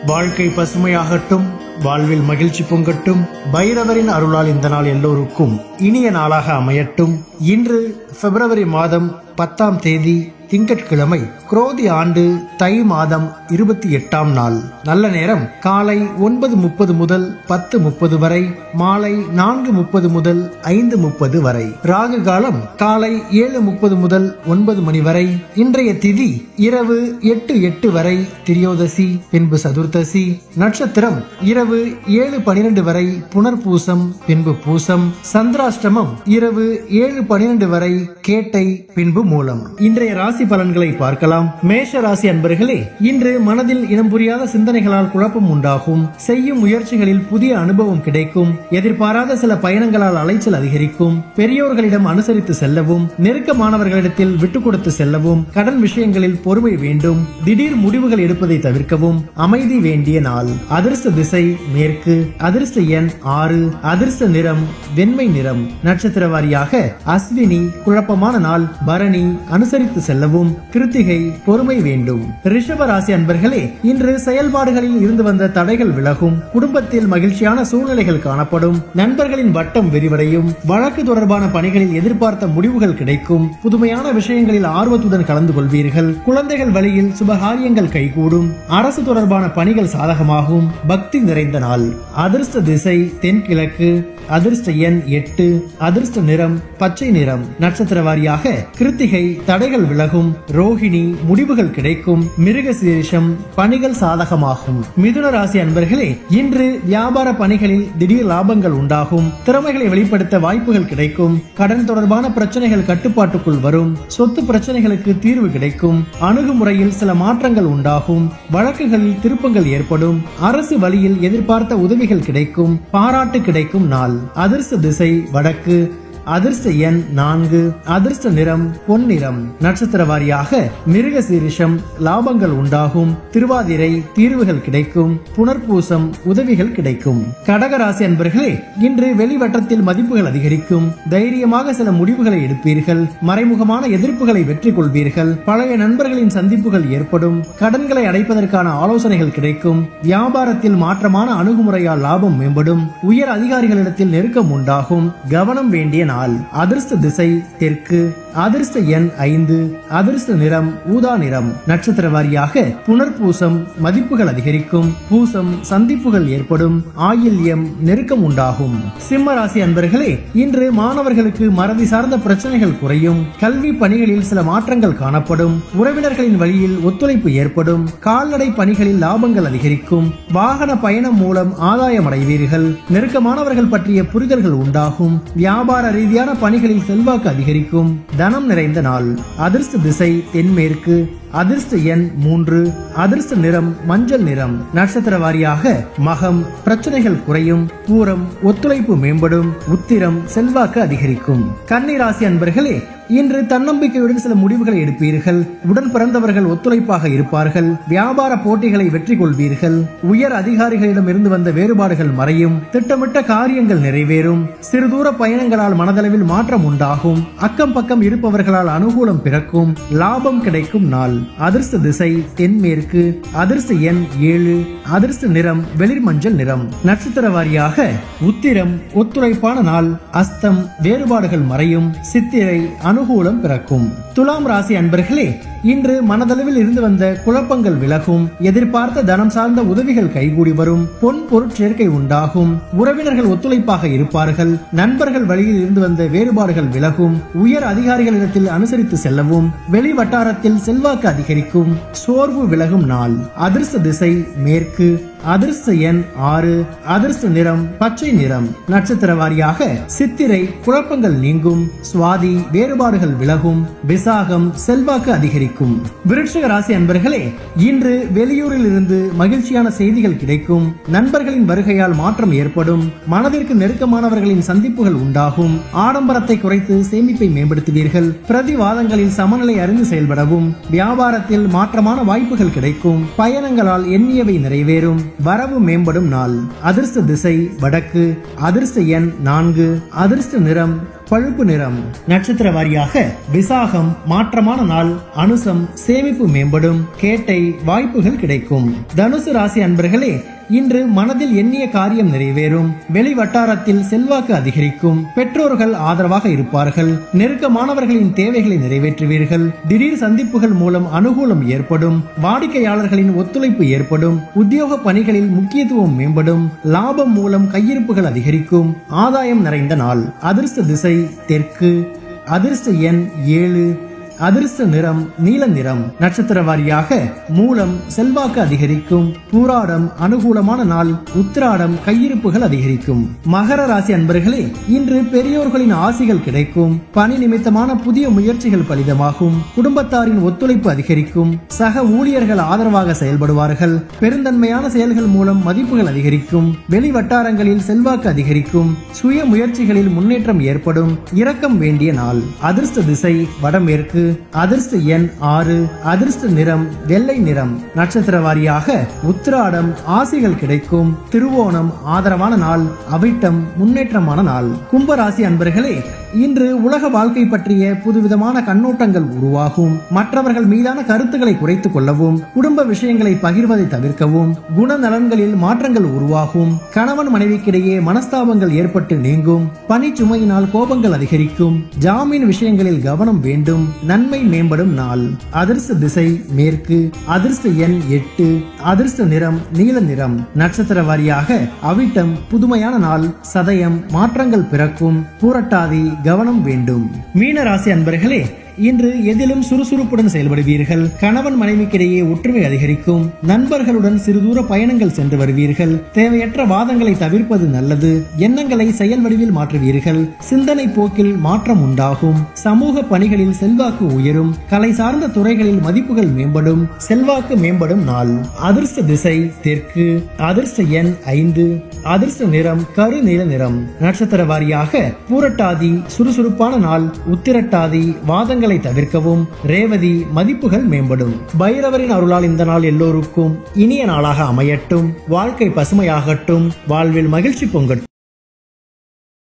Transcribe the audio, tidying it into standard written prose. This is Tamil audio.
வாழ்க்கை பசுமையாகட்டும், வாழ்வில் மகிழ்ச்சி பொங்கட்டும். பைரவரின் அருளால் இந்த நாள் எல்லோருக்கும் இனிய நாளாக அமையட்டும். இன்று பிப்ரவரி மாதம் 10ஆம் தேதி திங்கட்கிழமை, குரோதி ஆண்டு தை மாதம் 28ஆம் நாள். நல்ல நேரம் காலை 9:30 முதல் 10:30 வரை, மாலை 4:30 முதல் 5:30 வரை. ராகு காலம் காலை 7:30 முதல் 9 மணி வரை. இன்றைய திதி இரவு 8:08 வரை திரியோதசி, பின்பு சதுர்த்தசி. நட்சத்திரம் இரவு 7:12 வரை புனர்பூசம், பின்பு பூசம். சந்திராஷ்டமம் இரவு 7:12 வரை கேட்டை, பின்பு மூலம். இன்றைய ராசி பலன்களை பார்க்கலாம். மேஷ ராசி அன்பர்களே, இன்று மனதில் இனம் புரியாத சிந்தனைகளால் குழப்பம் உண்டாகும். செய்யும் முயற்சிகளில் புதிய அனுபவம் கிடைக்கும். எதிர்பாராத சில பயணங்களால் அலைச்சல் அதிகரிக்கும். பெரியோர்களிடம் அனுசரித்து செல்லவும், நெருக்கமானவர்களிடத்தில் விட்டுக் கொடுத்து செல்லவும். கடன் விஷயங்களில் பொறுமை வேண்டும். திடீர் முடிவுகள் எடுப்பதை தவிர்க்கவும். அமைதி வேண்டிய நாள். அதிர்ஷ்ட திசை மேற்கு. அதிர்ஷ்ட எண் 6. அதிர்ஷ்ட நிறம் வெண்மை நிறம். நட்சத்திர வாரியாக அஸ்வினி குழப்பமான நாள். பரணி அனுசரித்து செல்லவும். கிருத்திகை பொறுமை வேண்டும். ரிஷப ராசி அன்பர்களே, இன்று செயல்பாடுகளில் இருந்து வந்த தடைகள் விலகும். குடும்பத்தில் மகிழ்ச்சியான சூழ்நிலைகள் காணப்படும். நண்பர்களின் வட்டம் விரிவடையும். வழக்கு தொடர்பான பணிகளில் எதிர்பார்த்த முடிவுகள் கிடைக்கும். புதுமையான விஷயங்களில் ஆர்வத்துடன் கலந்து கொள்வீர்கள். குழந்தைகள் வழியில் சுபகாரியங்கள் கைகூடும். அரசு தொடர்பான பணிகள் சாதகமாகும். பக்தி நிறைந்த நாள். அதிர்ஷ்ட திசை தென்கிழக்கு. அதிர்ஷ்ட எண் 8. அதிர்ஷ்ட நிறம் பச்சை நிறம். நட்சத்திர வாரியாக கிருத்திகை தடைகள் விலகும். ரோஹிணி முடிவுகள் கிடைக்கும். மிருகசீரிஷம் பணிகள் சாதகமாகும். மிதுன ராசி அன்பர்களே, இன்று வியாபார பணிகளில் திடீர் லாபங்கள் உண்டாகும். திறமைகளை வெளிப்படுத்த வாய்ப்புகள் கிடைக்கும். கடன் தொடர்பான பிரச்சனைகள் கட்டுப்பாட்டுக்குள் வரும். சொத்து பிரச்சனைகளுக்கு தீர்வு கிடைக்கும். அணுகுமுறையில் சில மாற்றங்கள் உண்டாகும். வழக்குகளில் திருப்பங்கள் ஏற்படும். அரசு வழியில் எதிர்பார்த்த உதவிகள் கிடைக்கும். பாராட்டு கிடைக்கும் நாள். அதிர்ஷ்ட திசை வடக்கு. அதிர்ஷ்ட எண் 4. அதிர்ஷ்ட நிறம் பொன்னிறம். நட்சத்திர வாரியாக மிருகசீரிஷம் லாபங்கள் உண்டாகும். திருவாதிரை தீர்வுகள் கிடைக்கும். புனர்பூசம் உதவிகள் கிடைக்கும். கடகராசி அன்பர்களே, இன்று வெளிவட்டத்தில் மதிப்புகள் அதிகரிக்கும். தைரியமாக சில முடிவுகளை எடுப்பீர்கள். மறைமுகமான எதிர்ப்புகளை வெற்றி கொள்வீர்கள். பழைய நண்பர்களின் சந்திப்புகள் ஏற்படும். கடன்களை அடைப்பதற்கான ஆலோசனைகள் கிடைக்கும். வியாபாரத்தில் மாற்றமான அணுகுமுறையால் லாபம் மேம்படும். உயர் அதிகாரிகளிடத்தில் நெருக்கம் உண்டாகும். கவனம் வேண்டிய நாள். அதிர்ஷ்ட திசை தெற்கு. அதிர்ஷ்ட எண் 5. அதிர்ஷ்ட நிறம் ஊதா நிறம். நட்சத்திர வாரியாக புனர்பூசம் மதிப்புகள் அதிகரிக்கும். பூசம் சந்திப்புகள் ஏற்படும். ஆயில்யம் நெருக்கம் உண்டாகும். சிம்ம ராசி அன்பர்களே, இன்று மாணவர்களுக்கு மறதி சார்ந்த பிரச்சனைகள் குறையும். கல்வி பணிகளில் சில மாற்றங்கள் காணப்படும். உறவினர்களின் வழியில் ஒத்துழைப்பு ஏற்படும். கால்நடை பணிகளில் லாபங்கள் அதிகரிக்கும். வாகன பயணம் மூலம் ஆதாயம் அடைவீர்கள். நெருக்கமானவர்கள் பற்றிய புரிதல்கள் உண்டாகும். வியாபார ரீதியான பணிகளில் செல்வாக்கு அதிகரிக்கும். தனம் நிறைந்த நாள். அதிர்ஷ்ட திசை தென்மேற்கு. அதிர்ஷ்ட எண் 3. அதிர்ஷ்ட நிறம் மஞ்சள் நிறம். நட்சத்திர வாரியாக மகம் பிரச்சனைகள் குறையும். பூரம் ஒத்துழைப்பு மேம்படும். உத்திரம் செல்வாக்கு அதிகரிக்கும். கன்னி ராசி அன்பர்களே, இன்று தன்னம்பிக்கையுடன் சில முடிவுகளை எடுப்பீர்கள். உடன் பிறந்தவர்கள் ஒத்துழைப்பாக இருப்பார்கள். வியாபார போட்டிகளை வெற்றி கொள்வீர்கள். உயர் அதிகாரிகளிடம் இருந்து வந்த வேறுபாடுகள் மறையும். திட்டமிட்ட காரியங்கள் நிறைவேறும். சிறு தூர பயணங்களால் மனதளவில் மாற்றம் உண்டாகும். அக்கம் பக்கம் இருப்பவர்களால் அனுகூலம் பிறக்கும். லாபம் கிடைக்கும் நாள். அதிர்ஷ்ட திசை தென்மேற்கு. அதிர்ஷ்ட எண் 7. அதிர்ஷ்ட நிறம் வெளிர் மஞ்சள் நிறம். நட்சத்திர வாரியாக உத்திரம் ஒத்துழைப்பான நாள். அஸ்தம் வேறுபாடுகள் மறையும். சித்திரை அனுகூலம் பிறக்கும். துலாம் ராசி அன்பர்களே, இன்று மனதளவில் இருந்து வந்த குழப்பங்கள் விலகும். எதிர்பார்த்த தனம் சார்ந்த உதவிகள் கைகூடி வரும். பொன் பொருட்சேர்க்கை உண்டாகும். உறவினர்கள் ஒத்துழைப்பாக இருப்பார்கள். நண்பர்கள் வழியில் இருந்து வந்த வேறுபாடுகள் விலகும். உயர் அதிகாரிகளிடத்தில் அனுசரித்து செல்லவும். வெளி வட்டாரத்தில் செல்வாக்கு அதிகரிக்கும். சோர்வு விலகும் நாள். அதிர்ஷ்ட திசை மேற்கு. அதிர்ஷ்ட எண் 6. அதிர்ஷ்ட நிறம் பச்சை நிறம். நட்சத்திர வாரியாக சித்திரை குழப்பங்கள் நீங்கும். சுவாதி வேறுபாடுகள் விலகும். விசாகம் செல்வாக்கு அதிகரிக்கும். விருட்சிக ராசி அன்பர்களே, இன்று வெளியூரில் இருந்து மகிழ்ச்சியான செய்திகள் கிடைக்கும். நண்பர்களின் வருகையால் மாற்றம் ஏற்படும். மனதிற்கு நெருக்கமானவர்களின் சந்திப்புகள் உண்டாகும். ஆடம்பரத்தை குறைத்து சேமிப்பை மேம்படுத்துவீர்கள். பிரதிவாதங்களில் சமநிலை அறிந்து செயல்படவும். வியாபாரத்தில் மாற்றமான வாய்ப்புகள் கிடைக்கும். பயணங்களால் எண்ணியவை நிறைவேறும். வரவு மேம்படும் நாள். அதிர்ஷ்ட திசை வடக்கு. அதிர்ஷ்ட எண் 4. அதிர்ஷ்ட நிறம் பழுப்பு நிறம். நட்சத்திர வாரியாக விசாகம் மாற்றமான நாள். அனுசம் சேமிப்பு மேம்படும். கேட்டை வாய்ப்புகள் கிடைக்கும். தனுசு ராசி அன்பர்களே, இன்று மனதில் எண்ணிய காரியம் நிறைவேறும். வெளி வட்டாரத்தில் செல்வாக்கு அதிகரிக்கும். பெற்றோர்கள் ஆதரவாக இருப்பார்கள். நெருக்கமானவர்களின் தேவைகளை நிறைவேற்றுவீர்கள். திடீர் சந்திப்புகள் மூலம் அனுகூலம் ஏற்படும். வாடிக்கையாளர்களின் ஒத்துழைப்பு ஏற்படும். உத்தியோக பணிகளில் முக்கியத்துவம் மேம்படும். லாபம் மூலம் கையிருப்புகள் அதிகரிக்கும். ஆதாயம் நிறைந்த நாள். அதிர்ஷ்ட திசை தெற்கு. அதிர்ஷ்ட எண் 7. அதிர்ஷ்ட நிறம் நீல நிறம். நட்சத்திர வாரியாக மூலம் செல்வாக்கு அதிகரிக்கும். பூராடம் அனுகூலமான நாள். உத்திராடம் கையிருப்புகள் அதிகரிக்கும். மகர ராசி அன்பர்களே, இன்று பெரியோர்களின் ஆசிகள் கிடைக்கும். பணி நிமித்தமான புதிய முயற்சிகள் பலிதமாகும். குடும்பத்தாரின் ஒத்துழைப்பு அதிகரிக்கும். சக ஊழியர்கள் ஆதரவாக செயல்படுவார்கள். பெருந்தன்மையான செயல்கள் மூலம் மதிப்புகள் அதிகரிக்கும். வெளி வட்டாரங்களில் செல்வாக்கு அதிகரிக்கும். சுய முயற்சிகளில் முன்னேற்றம் ஏற்படும். இரக்கம் வேண்டிய நாள். அதிர்ஷ்ட திசை வடமேற்கு. அதிர்ஷ்ட எண் 6. அதிர்ஷ்ட நிறம் வெள்ளை நிறம். நட்சத்திர வாரியாக உத்திராடம் ஆசிகள் கிடைக்கும். திருவோணம் ஆதரவான நாள். அவிட்டம் முன்னேற்றமான நாள். கும்பராசி அன்பர்களே, இன்று உலக வாழ்க்கை பற்றிய புதுவிதமான கண்ணோட்டங்கள் உருவாகும். மற்றவர்கள் மீதான கருத்துக்களை குறைத்துக் கொள்ளவும், குடும்ப விஷயங்களை பகிர்வதை தவிர்க்கவும், குணநலன்களில் மாற்றங்கள் உருவாகும். கணவன் மனைவிக்கிடையே மனஸ்தாபங்கள் ஏற்பட்டு நீங்கும். பணி சுமையினால் கோபங்கள் அதிகரிக்கும். ஜாமீன் விஷயங்களில் கவனம் வேண்டும். நன்மை மேம்படும் நாள். அதிர்ஷ்ட திசை மேற்கு. அதிர்ஷ்ட எண் 8. அதிர்ஷ்ட நிறம் நீல நிறம். நட்சத்திர வாரியாக அவிட்டம் புதுமையான நாள். சதயம் மாற்றங்கள் பிறக்கும். பூரட்டாதி கவனம் வேண்டும். மீன ராசி அன்பர்களே, இன்று எதிலும் சுறுசுறுப்புடன் செயல்படுவீர்கள். கணவன் மனைவிக்கிடையே ஒற்றுமை அதிகரிக்கும். நண்பர்களுடன் சிறு தூர பயணங்கள் சென்று வருவீர்கள். தேவையற்ற வாதங்களை தவிர்ப்பது நல்லது. எண்ணங்களை செயல் வடிவில் மாற்றுவீர்கள். சிந்தனை போக்கில் மாற்றம் உண்டாகும். சமூக பணிகளில் செல்வாக்கு உயரும். கலை சார்ந்த துறைகளில் மதிப்புகள் மேம்படும். செல்வாக்கு மேம்படும் நாள். அதிர்ஷ்ட திசை தெற்கு. அதிர்ஷ்ட எண் 5. அதிர்ஷ்ட நிறம் கரு நீல நிறம். நட்சத்திர வாரியாக பூரட்டாதி சுறுசுறுப்பான நாள். உத்திரட்டாதி வாதங்கள் தவிர்க்கவும். ரேவதி மதிப்புகள் மேம்படும். பைரவரின் அருளால் இந்த நாள் எல்லோருக்கும் இனிய நாளாக அமையட்டும். வாழ்க்கை பசுமையாகட்டும். வாழ்வில் மகிழ்ச்சி பொங்கட்டும்.